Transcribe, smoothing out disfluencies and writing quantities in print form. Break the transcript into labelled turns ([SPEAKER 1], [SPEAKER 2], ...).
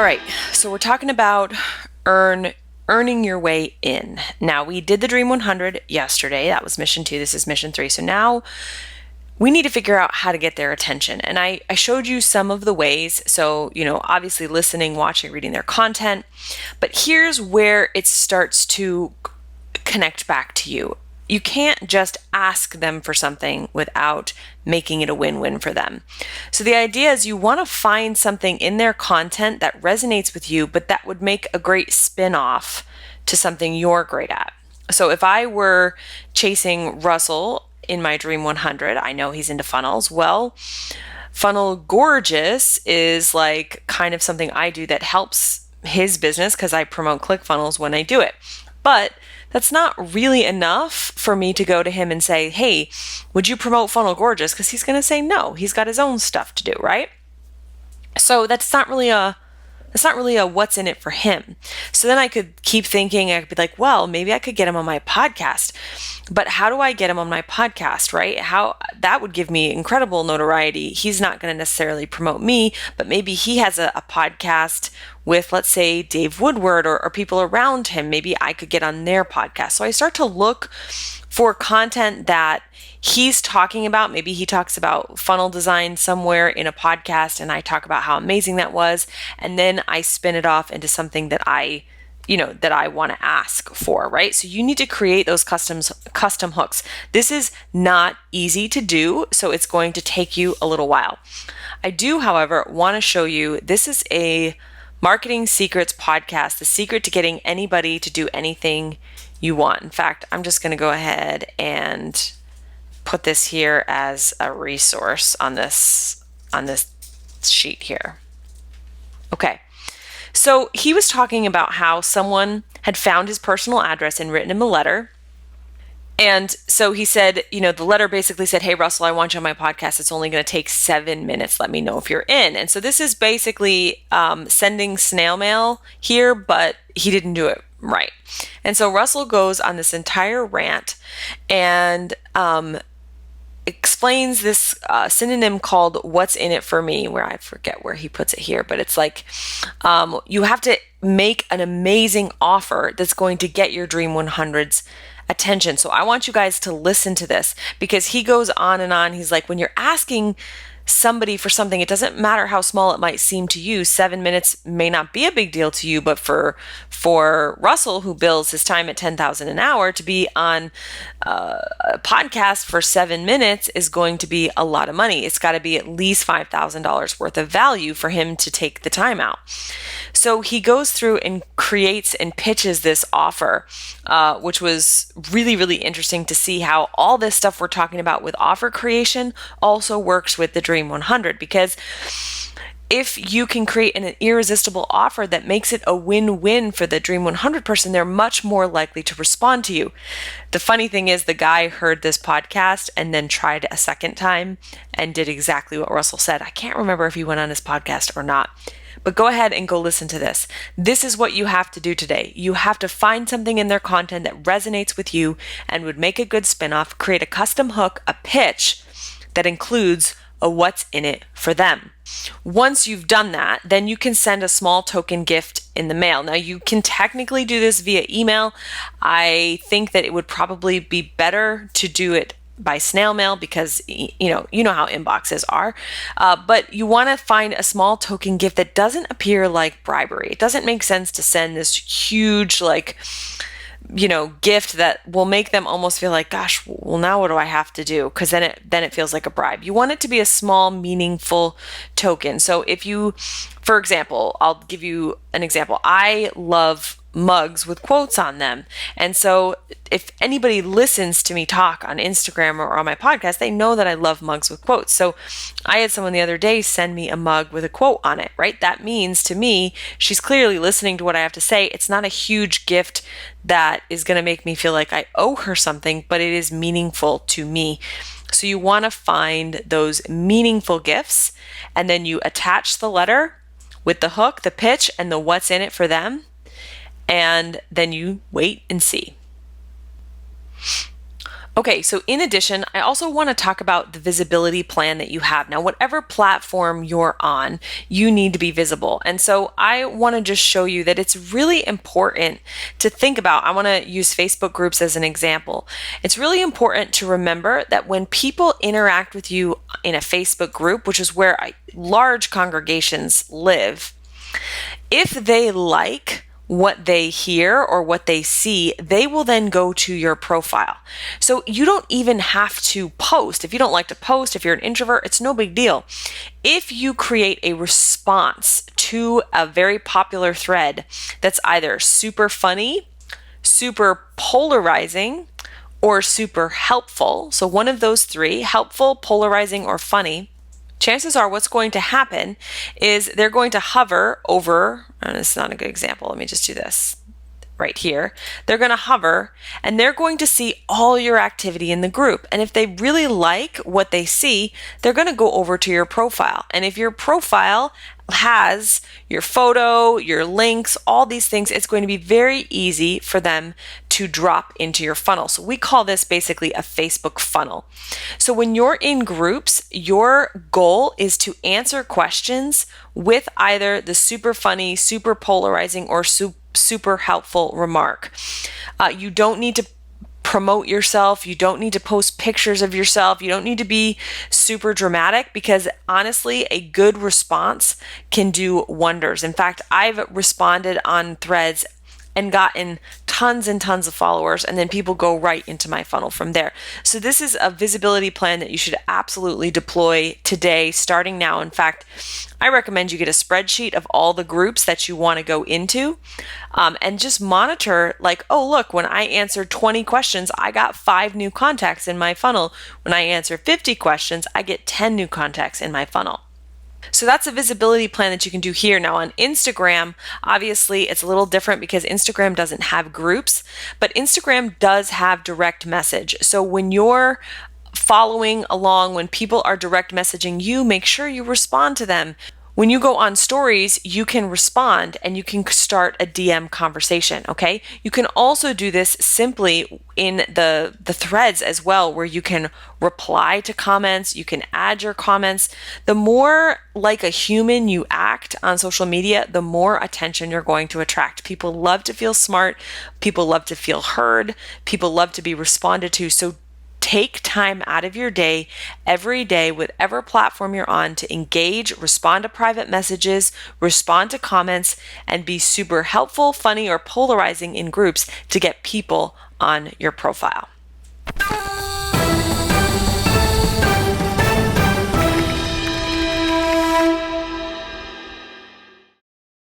[SPEAKER 1] right, so we're talking about earning your way in. Now, we did the Dream 100 yesterday. That was mission 2. This is mission 3. So now we need to figure out how to get their attention. And I showed you some of the ways. So, obviously listening, watching, reading their content. But here's where it starts to connect back to you. You can't just ask them for something without making it a win-win for them. So the idea is you want to find something in their content that resonates with you, but that would make a great spin-off to something you're great at. So if I were chasing Russell in my Dream 100, I know he's into funnels. Well, Funnel Gorgeous is like kind of something I do that helps his business because I promote ClickFunnels when I do it. But that's not really enough for me to go to him and say, hey, would you promote Funnel Gorgeous? Because he's going to say no. He's got his own stuff to do, right? So that's not really a what's in it for him. So then I could keep thinking, I could be like, well, maybe I could get him on my podcast. But how do I get him on my podcast, right? How that would give me incredible notoriety. He's not going to necessarily promote me, but maybe he has a podcast with, let's say, Dave Woodward or people around him. Maybe I could get on their podcast. So I start to look for content that he's talking about. Maybe he talks about funnel design somewhere in a podcast and I talk about how amazing that was. And then I spin it off into something that I want to ask for, right? So you need to create those custom hooks. This is not easy to do, so it's going to take you a little while. I do, however, want to show you, this is a Marketing Secrets podcast, the secret to getting anybody to do anything you want. In fact, I'm just going to go ahead and put this here as a resource on this sheet here. Okay. So he was talking about how someone had found his personal address and written him a letter. And so he said, the letter basically said, hey, Russell, I want you on my podcast. It's only going to take 7 minutes. Let me know if you're in. And so this is basically sending snail mail here, but he didn't do it right. And so Russell goes on this entire rant and explains this synonym called what's in it for me, where I forget where he puts it here, but it's like you have to make an amazing offer that's going to get your Dream 100's attention. So I want you guys to listen to this because he goes on and on. He's like, when you're asking somebody for something, it doesn't matter how small it might seem to you. 7 minutes may not be a big deal to you, but for Russell, who bills his time at $10,000 an hour, to be on a podcast for 7 minutes is going to be a lot of money. It's got to be at least $5,000 worth of value for him to take the time out. So he goes through and creates and pitches this offer, which was really, really interesting to see how all this stuff we're talking about with offer creation also works with the Dream 100. Because if you can create an irresistible offer that makes it a win-win for the Dream 100 person, they're much more likely to respond to you. The funny thing is the guy heard this podcast and then tried a second time and did exactly what Russell said. I can't remember if he went on his podcast or not. But go ahead and go listen to this. This is what you have to do today. You have to find something in their content that resonates with you and would make a good spinoff, create a custom hook, a pitch that includes a what's in it for them. Once you've done that, then you can send a small token gift in the mail. Now, you can technically do this via email. I think that it would probably be better to do it by snail mail because you know how inboxes are, but you want to find a small token gift that doesn't appear like bribery. It doesn't make sense to send this huge gift that will make them almost feel like, gosh, well, now what do I have to do? Because then it feels like a bribe. You want it to be a small, meaningful token. So if you, for example, I'll give you an example. I love mugs with quotes on them. And so if anybody listens to me talk on Instagram or on my podcast, they know that I love mugs with quotes. So I had someone the other day send me a mug with a quote on it, right? That means to me, she's clearly listening to what I have to say. It's not a huge gift that is going to make me feel like I owe her something, but it is meaningful to me. So you want to find those meaningful gifts, and then you attach the letter with the hook, the pitch, and the what's in it for them. And then you wait and see. Okay, so in addition, I also want to talk about the visibility plan that you have. Now, whatever platform you're on, you need to be visible. And so I want to just show you that it's really important to think about. I want to use Facebook groups as an example. It's really important to remember that when people interact with you in a Facebook group, which is where large congregations live, if they like what they hear or what they see, they will then go to your profile. So you don't even have to post. If you don't like to post, if you're an introvert, it's no big deal. If you create a response to a very popular thread that's either super funny, super polarizing, or super helpful, so one of those three, helpful, polarizing, or funny, chances are what's going to happen is they're going to hover over, and it's not a good example, let me just do this right here. They're going to hover and they're going to see all your activity in the group. And if they really like what they see, they're going to go over to your profile. And if your profile has your photo, your links, all these things, it's going to be very easy for them to drop into your funnel. So we call this basically a Facebook funnel. So when you're in groups, your goal is to answer questions with either the super funny, super polarizing, or super helpful remark. You don't need to promote yourself. You don't need to post pictures of yourself. You don't need to be super dramatic, because honestly, a good response can do wonders. In fact, I've responded on threads and gotten tons and tons of followers, and then people go right into my funnel from there. So this is a visibility plan that you should absolutely deploy today, starting now. In fact, I recommend you get a spreadsheet of all the groups that you want to go into, and just monitor, like, oh, look, when I answered 20 questions, I got 5 new contacts in my funnel. When I answer 50 questions, I get 10 new contacts in my funnel. So that's a visibility plan that you can do here. Now on Instagram, obviously it's a little different because Instagram doesn't have groups, but Instagram does have direct message. So when you're following along, when people are direct messaging you, make sure you respond to them. When you go on stories, you can respond and you can start a DM conversation, okay? You can also do this simply in the threads as well, where you can reply to comments, you can add your comments. The more like a human you act on social media, the more attention you're going to attract. People love to feel smart, people love to feel heard, people love to be responded to. So take time out of your day, every day, whatever platform you're on, to engage, respond to private messages, respond to comments, and be super helpful, funny, or polarizing in groups to get people on your profile.